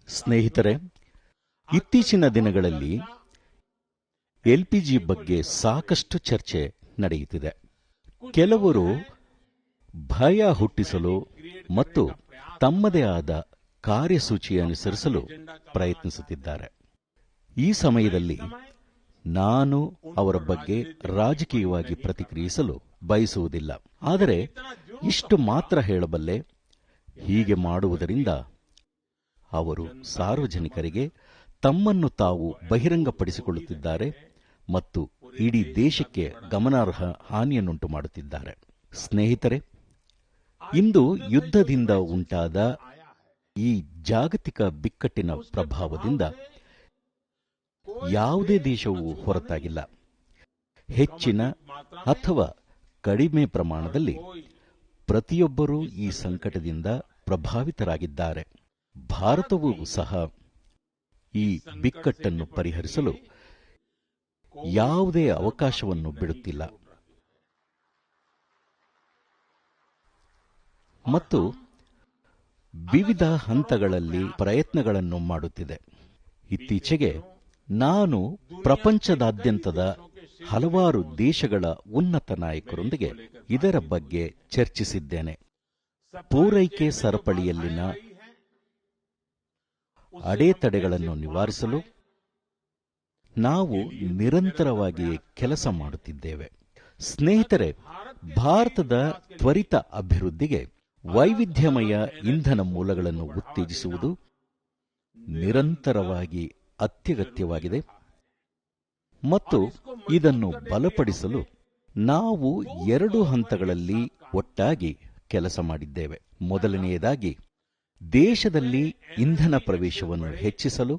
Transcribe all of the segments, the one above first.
ಸ್ನೇಹಿತರೆ, ಇತ್ತೀಚಿನ ದಿನಗಳಲ್ಲಿ ಎಲ್ಪಿಜಿ ಬಗ್ಗೆ ಸಾಕಷ್ಟು ಚರ್ಚೆ ನಡೆಯುತ್ತಿದೆ. ಕೆಲವರು ಭಯ ಹುಟ್ಟಿಸಲು ಮತ್ತು ತಮ್ಮದೇ ಆದ ಕಾರ್ಯಸೂಚಿ ಅನುಸರಿಸಲು ಪ್ರಯತ್ನಿಸುತ್ತಿದ್ದಾರೆ. ಈ ಸಮಯದಲ್ಲಿ ನಾನು ಅವರ ಬಗ್ಗೆ ರಾಜಕೀಯವಾಗಿ ಪ್ರತಿಕ್ರಿಯಿಸಲು ಬಯಸುವುದಿಲ್ಲ. ಆದರೆ ಇಷ್ಟು ಮಾತ್ರ ಹೇಳಬಲ್ಲೆ, ಹೀಗೆ ಮಾಡುವುದರಿಂದ ಅವರು ಸಾರ್ವಜನಿಕರಿಗೆ ತಮ್ಮನ್ನು ತಾವು ಬಹಿರಂಗಪಡಿಸಿಕೊಳ್ಳುತ್ತಿದ್ದಾರೆ ಮತ್ತು ಇಡೀ ದೇಶಕ್ಕೆ ಗಮನಾರ್ಹ ಹಾನಿಯನ್ನುಂಟು ಮಾಡುತ್ತಿದ್ದಾರೆ. ಸ್ನೇಹಿತರೆ, ಇಂದು ಯುದ್ಧದಿಂದ ಉಂಟಾದ ಈ ಜಾಗತಿಕ ಬಿಕ್ಕಟ್ಟಿನ ಪ್ರಭಾವದಿಂದ ಯಾವುದೇ ದೇಶವೂ ಹೊರತಾಗಿಲ್ಲ. ಹೆಚ್ಚಿನ ಅಥವಾ ಕಡಿಮೆ ಪ್ರಮಾಣದಲ್ಲಿ ಪ್ರತಿಯೊಬ್ಬರೂ ಈ ಸಂಕಟದಿಂದ ಪ್ರಭಾವಿತರಾಗಿದ್ದಾರೆ. ಭಾರತವೂ ಸಹ ಈ ಬಿಕ್ಕಟ್ಟನ್ನು ಪರಿಹರಿಸಲು ಯಾವುದೇ ಅವಕಾಶವನ್ನು ಬಿಡುತ್ತಿಲ್ಲ ಮತ್ತು ವಿವಿಧ ಹಂತಗಳಲ್ಲಿ ಪ್ರಯತ್ನಗಳನ್ನು ಮಾಡುತ್ತಿದೆ. ಇತ್ತೀಚೆಗೆ ನಾನು ಪ್ರಪಂಚದಾದ್ಯಂತದ ಹಲವಾರು ದೇಶಗಳ ಉನ್ನತ ನಾಯಕರೊಂದಿಗೆ ಇದರ ಬಗ್ಗೆ ಚರ್ಚಿಸಿದ್ದೇನೆ. ಪೂರೈಕೆ ಸರಪಳಿಯಲ್ಲಿನ ಅಡೆತಡೆಗಳನ್ನು ನಿವಾರಿಸಲು ನಾವು ನಿರಂತರವಾಗಿ ಕೆಲಸ ಮಾಡುತ್ತಿದ್ದೇವೆ. ಸ್ನೇಹಿತರೆ, ಭಾರತದ ತ್ವರಿತ ಅಭಿವೃದ್ಧಿಗೆ ವೈವಿಧ್ಯಮಯ ಇಂಧನ ಮೂಲಗಳನ್ನು ಉತ್ತೇಜಿಸುವುದು ನಿರಂತರವಾಗಿ ಅತ್ಯಗತ್ಯವಾಗಿದೆ ಮತ್ತು ಇದನ್ನು ಬಲಪಡಿಸಲು ನಾವು 2 ಹಂತಗಳಲ್ಲಿ ಒಟ್ಟಾಗಿ ಕೆಲಸ ಮಾಡಿದ್ದೇವೆ. ಮೊದಲನೆಯದಾಗಿ, ದೇಶದಲ್ಲಿ ಇಂಧನ ಪ್ರವೇಶವನ್ನು ಹೆಚ್ಚಿಸಲು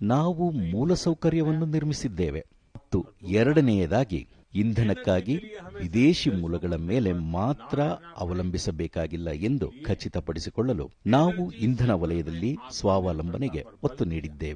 ನಾವು ಮೂಲಸೌಕರ್ಯವನ್ನು ನಿರ್ಮಿಸಿದ್ದೇವೆ ಮತ್ತು ಎರಡನೆಯದಾಗಿ, ಇಂಧನಕ್ಕಾಗಿ ವಿದೇಶಿ ಮೂಲಗಳ ಮೇಲೆ ಮಾತ್ರ ಅವಲಂಬಿಸಬೇಕಾಗಿಲ್ಲ ಎಂದು ಖಚಿತಪಡಿಸಿಕೊಳ್ಳಲು ನಾವು ಇಂಧನ ವಲಯದಲ್ಲಿ ಸ್ವಾವಲಂಬನೆಗೆ ಒತ್ತು ನೀಡಿದ್ದೇವೆ.